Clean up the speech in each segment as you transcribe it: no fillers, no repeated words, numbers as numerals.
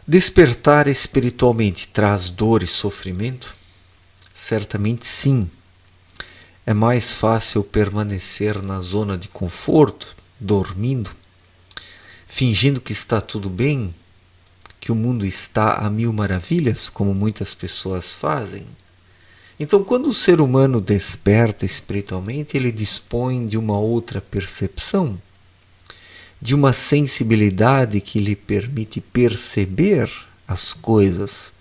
Despertar espiritualmente traz dor e sofrimento? Certamente sim. É mais fácil permanecer na zona de conforto, dormindo, fingindo que está tudo bem, que o mundo está a mil maravilhas, como muitas pessoas fazem. Então, quando o ser humano desperta espiritualmente, ele dispõe de uma outra percepção, de uma sensibilidade que lhe permite perceber as coisas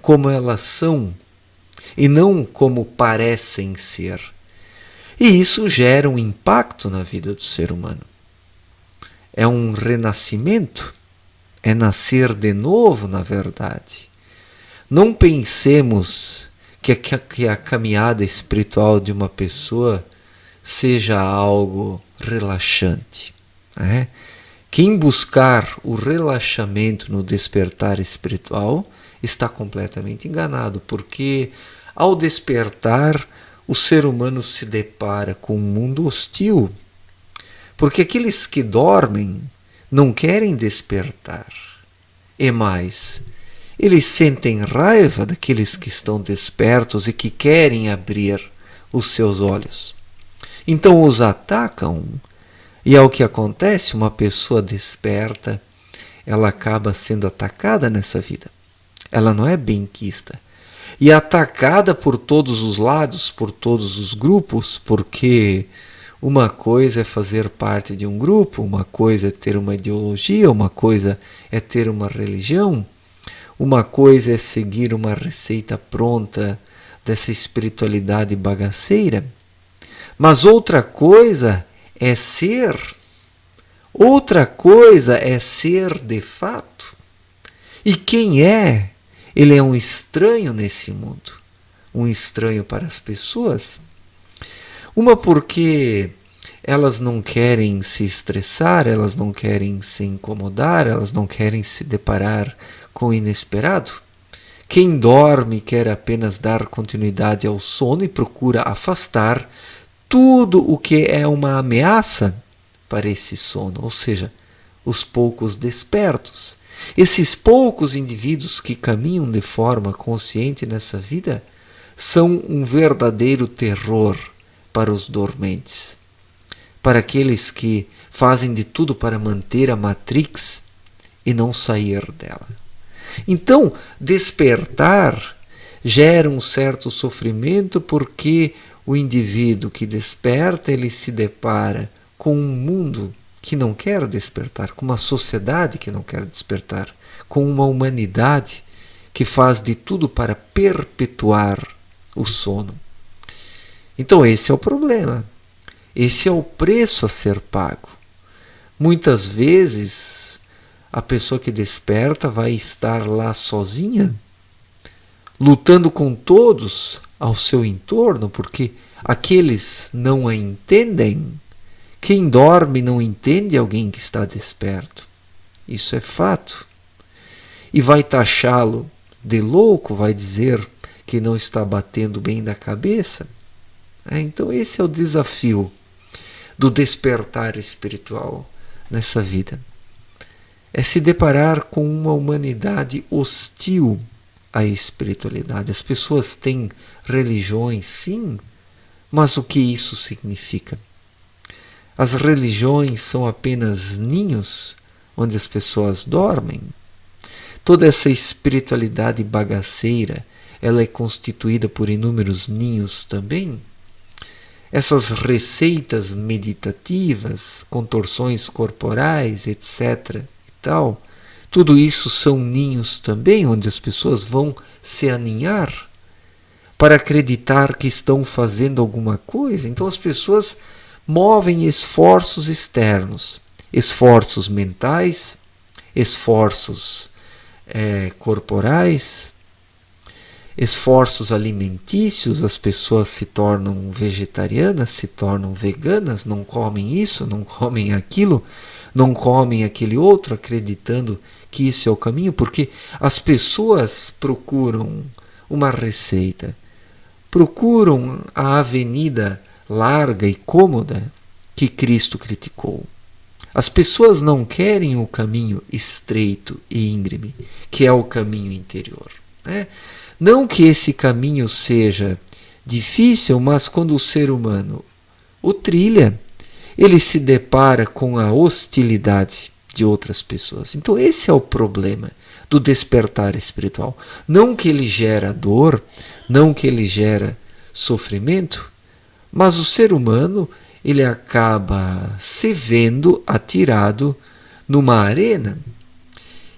como elas são e não como parecem ser. E isso gera um impacto na vida do ser humano. É um renascimento, é nascer de novo, na verdade. Não pensemos que a caminhada espiritual de uma pessoa seja algo relaxante. Né? Quem buscar o relaxamento no despertar espiritual está completamente enganado, porque ao despertar o ser humano se depara com um mundo hostil, porque aqueles que dormem não querem despertar. E mais, eles sentem raiva daqueles que estão despertos e que querem abrir os seus olhos. Então os atacam. E é o que acontece, uma pessoa desperta, ela acaba sendo atacada nessa vida. Ela não é benquista. E atacada por todos os lados, por todos os grupos, porque uma coisa é fazer parte de um grupo, uma coisa é ter uma ideologia, uma coisa é ter uma religião, uma coisa é seguir uma receita pronta dessa espiritualidade bagaceira, mas outra coisa é ser. Outra coisa é ser de fato. E quem é? Ele é um estranho nesse mundo. Um estranho para as pessoas. Uma porque elas não querem se estressar, elas não querem se incomodar, elas não querem se deparar com o inesperado. Quem dorme quer apenas dar continuidade ao sono e procura afastar tudo o que é uma ameaça para esse sono, ou seja, os poucos despertos. Esses poucos indivíduos que caminham de forma consciente nessa vida são um verdadeiro terror para os dormentes, para aqueles que fazem de tudo para manter a Matrix e não sair dela. Então, despertar gera um certo sofrimento porque o indivíduo que desperta, ele se depara com um mundo que não quer despertar, com uma sociedade que não quer despertar, com uma humanidade que faz de tudo para perpetuar o sono. Então esse é o problema. Esse é o preço a ser pago. Muitas vezes a pessoa que desperta vai estar lá sozinha, lutando com todos ao seu entorno, porque aqueles não a entendem. Quem dorme não entende alguém que está desperto. Isso é fato. E vai taxá-lo de louco, vai dizer que não está batendo bem da cabeça. Então esse é o desafio do despertar espiritual nessa vida. É se deparar com uma humanidade hostil à espiritualidade. As pessoas têm religiões, sim, mas o que isso significa? As religiões são apenas ninhos onde as pessoas dormem. Toda essa espiritualidade bagaceira, ela é constituída por inúmeros ninhos também. Essas receitas meditativas, contorções corporais, etc. e tal, tudo isso são ninhos também, onde as pessoas vão se aninhar para acreditar que estão fazendo alguma coisa. Então as pessoas movem esforços externos, esforços mentais, esforços corporais, esforços alimentícios. As pessoas se tornam vegetarianas, se tornam veganas, não comem isso, não comem aquilo, não comem aquele outro, acreditando que isso é o caminho, porque as pessoas procuram uma receita, procuram a avenida larga e cômoda que Cristo criticou. As pessoas não querem o caminho estreito e íngreme, que é o caminho interior, né? Não que esse caminho seja difícil, mas quando o ser humano o trilha, ele se depara com a hostilidade de outras pessoas. Então esse é o problema do despertar espiritual. Não que ele gera dor, não que ele gera sofrimento, mas o ser humano ele acaba se vendo atirado numa arena.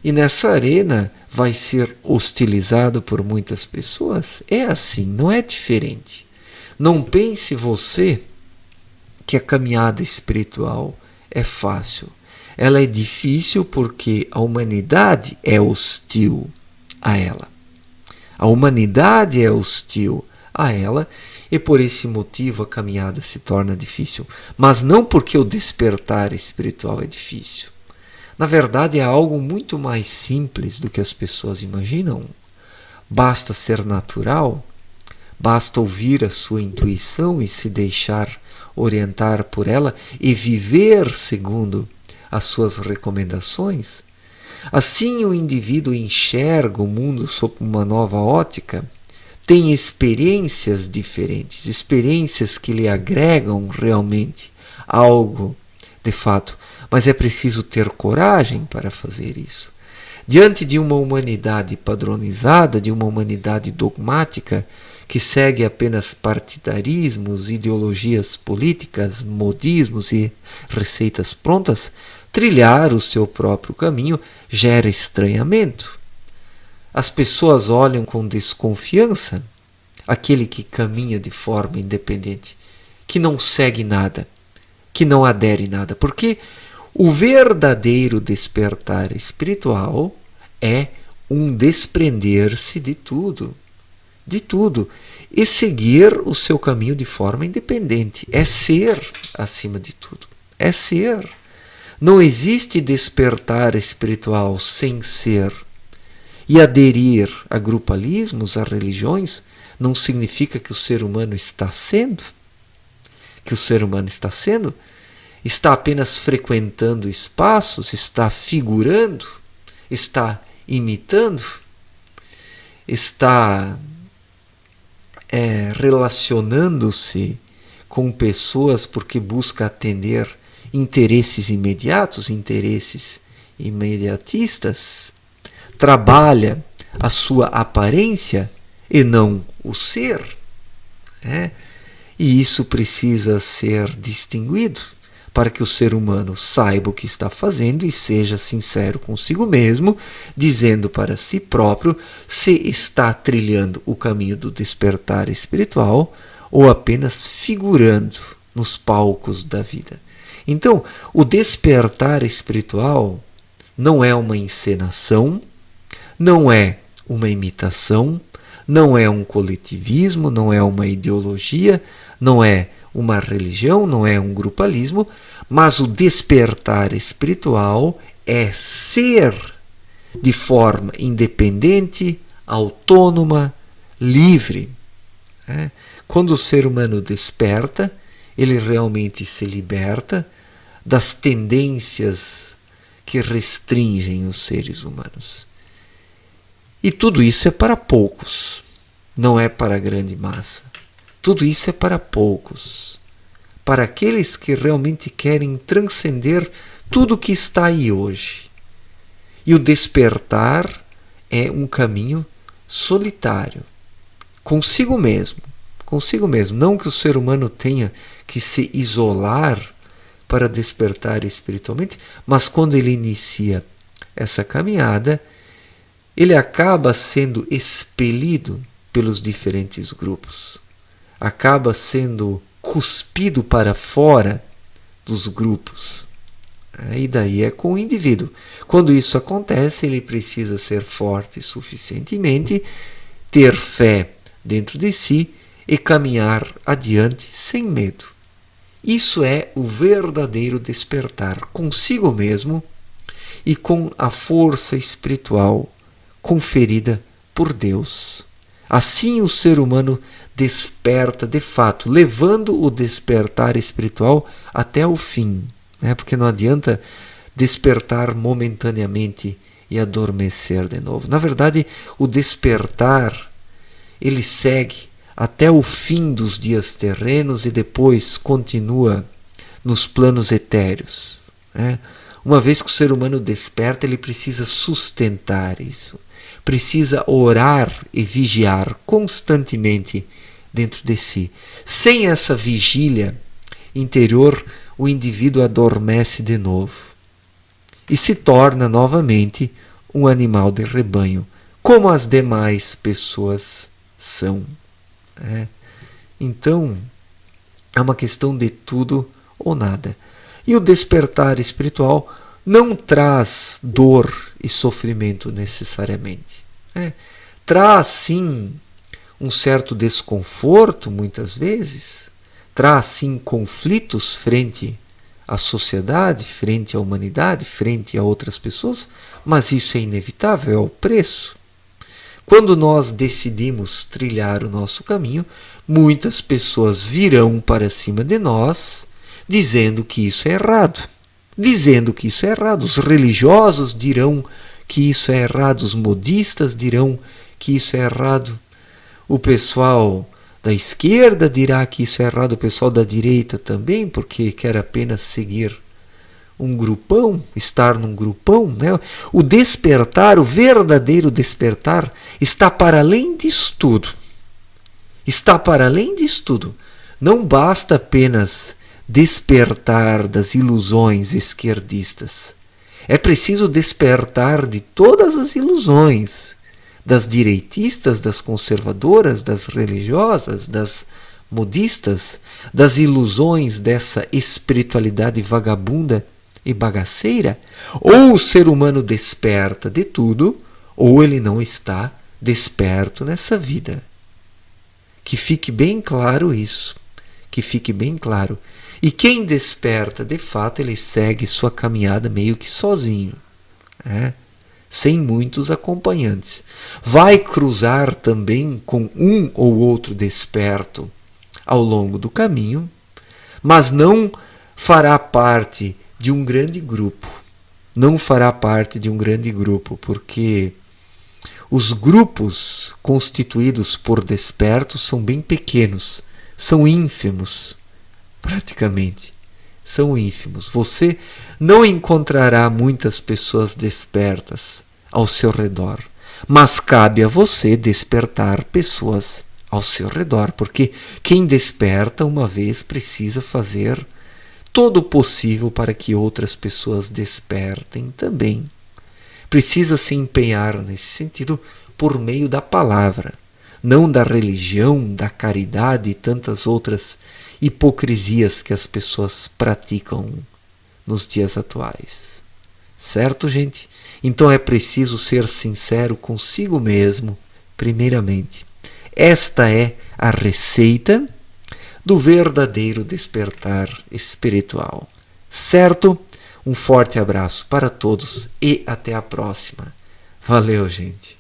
E nessa arena vai ser hostilizado por muitas pessoas. É assim, não é diferente. Não pense você que a caminhada espiritual é fácil. Ela é difícil porque a humanidade é hostil a ela. A humanidade é hostil a ela e por esse motivo a caminhada se torna difícil. Mas não porque o despertar espiritual é difícil. Na verdade é algo muito mais simples do que as pessoas imaginam. Basta ser natural, basta ouvir a sua intuição e se deixar orientar por ela e viver segundo as suas recomendações. Assim o indivíduo enxerga o mundo sob uma nova ótica, tem experiências diferentes, experiências que lhe agregam realmente algo de fato, mas é preciso ter coragem para fazer isso. Diante de uma humanidade padronizada, de uma humanidade dogmática, que segue apenas partidarismos, ideologias políticas, modismos e receitas prontas, trilhar o seu próprio caminho gera estranhamento. As pessoas olham com desconfiança aquele que caminha de forma independente, que não segue nada, que não adere nada, porque o verdadeiro despertar espiritual é um desprender-se de tudo, e seguir o seu caminho de forma independente. É ser acima de tudo, é ser. Não existe despertar espiritual sem ser. E aderir a grupalismos, a religiões, não significa que o ser humano está sendo. Que o ser humano está apenas frequentando espaços, está figurando, está imitando, está relacionando-se com pessoas porque busca atender interesses imediatos, interesses imediatistas, trabalha a sua aparência e não o ser. E isso precisa ser distinguido para que o ser humano saiba o que está fazendo e seja sincero consigo mesmo, dizendo para si próprio se está trilhando o caminho do despertar espiritual ou apenas figurando nos palcos da vida. Então, o despertar espiritual não é uma encenação, não é uma imitação, não é um coletivismo, não é uma ideologia, não é uma religião, não é um grupalismo, mas o despertar espiritual é ser de forma independente, autônoma, livre. Quando o ser humano desperta, ele realmente se liberta das tendências que restringem os seres humanos. E tudo isso é para poucos, não é para a grande massa. Tudo isso é para poucos, para aqueles que realmente querem transcender tudo o que está aí hoje. E o despertar é um caminho solitário, consigo mesmo. Não que o ser humano tenha que se isolar para despertar espiritualmente, mas quando ele inicia essa caminhada, ele acaba sendo expelido pelos diferentes grupos. Acaba sendo cuspido para fora dos grupos. E daí é com o indivíduo. Quando isso acontece, ele precisa ser forte suficientemente, ter fé dentro de si e caminhar adiante sem medo. Isso é o verdadeiro despertar consigo mesmo e com a força espiritual conferida por Deus. Assim o ser humano desperta de fato, levando o despertar espiritual até o fim, né? Porque não adianta despertar momentaneamente e adormecer de novo. Na verdade, o despertar, ele segue até o fim dos dias terrenos e depois continua nos planos etéreos, né? Uma vez que o ser humano desperta, ele precisa sustentar isso. Precisa orar e vigiar constantemente dentro de si. Sem essa vigília interior, o indivíduo adormece de novo e se torna novamente um animal de rebanho, como as demais pessoas são, né? Então, é uma questão de tudo ou nada. E o despertar espiritual não traz dor e sofrimento necessariamente, né? Traz, sim, um certo desconforto, muitas vezes, traz, sim, conflitos frente à sociedade, frente à humanidade, frente a outras pessoas, mas isso é inevitável, é o preço. Quando nós decidimos trilhar o nosso caminho, muitas pessoas virão para cima de nós dizendo que isso é errado. Dizendo que isso é errado. Os religiosos dirão que isso é errado. Os modistas dirão que isso é errado. O pessoal da esquerda dirá que isso é errado. O pessoal da direita também, porque quer apenas seguir um grupão, estar num grupão, né? O despertar, o verdadeiro despertar, está para além disso tudo. Está para além disso tudo. Não basta apenas despertar das ilusões esquerdistas. É preciso despertar de todas as ilusões, das direitistas, das conservadoras, das religiosas, das modistas, das ilusões dessa espiritualidade vagabunda e bagaceira. Ou o ser humano desperta de tudo, ou ele não está desperto nessa vida. Que fique bem claro isso. Que fique bem claro. E quem desperta, de fato, ele segue sua caminhada meio que sozinho, né? Sem muitos acompanhantes. Vai cruzar também com um ou outro desperto ao longo do caminho, mas não fará parte de um grande grupo. Não fará parte de um grande grupo, porque os grupos constituídos por despertos são bem pequenos, são ínfimos. Praticamente, são ínfimos. Você não encontrará muitas pessoas despertas ao seu redor, mas cabe a você despertar pessoas ao seu redor, porque quem desperta uma vez precisa fazer todo o possível para que outras pessoas despertem também. Precisa se empenhar nesse sentido por meio da palavra, não da religião, da caridade e tantas outras hipocrisias que as pessoas praticam nos dias atuais. Certo, gente? Então é preciso ser sincero consigo mesmo, primeiramente. Esta é a receita do verdadeiro despertar espiritual. Certo? Um forte abraço para todos e até a próxima. Valeu, gente!